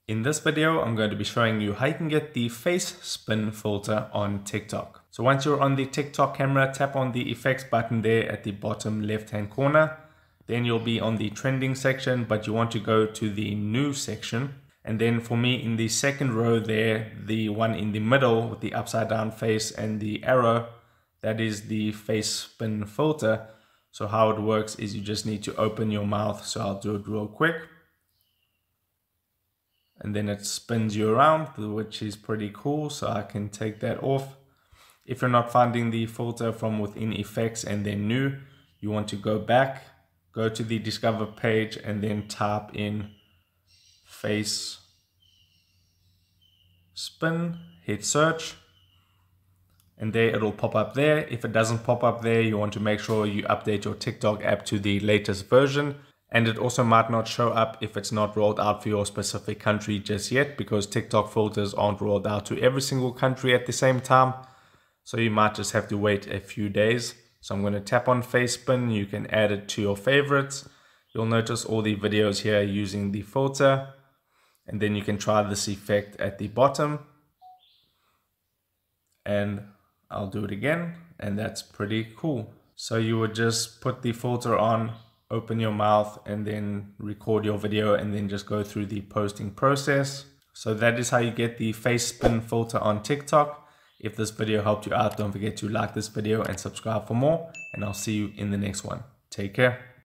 In this video, I'm going to be showing you how you can get the face spin filter on TikTok. So once you're on the TikTok camera, tap on the effects button there at the bottom left-hand corner. Then you'll be on the trending section, but you want to go to the new section. And then for me, in the second row there, the one in the middle with the upside down face and the arrow, that is the face spin filter. So how it works is you just need to open your mouth. So I'll do it real quick. And then it spins you around, which is pretty cool. So I can take that off. If you're not finding the filter from within effects and then new, you want to go back, go to the discover page and then type in face spin, hit search. And there it'll pop up there. If it doesn't pop up there, you want to make sure you update your TikTok app to the latest version. And it also might not show up if it's not rolled out for your specific country just yet, because TikTok filters aren't rolled out to every single country at the same time. So you might just have to wait a few days. So I'm going to tap on face spin. You can add it to your favorites. You'll notice all the videos here using the filter. And then you can try this effect at the bottom. And I'll do it again. And that's pretty cool. So you would just put the filter on, open your mouth and then record your video and then just go through the posting process. So that is how you get the face spin filter on TikTok. If this video helped you out, don't forget to like this video and subscribe for more, and I'll see you in the next one. Take care.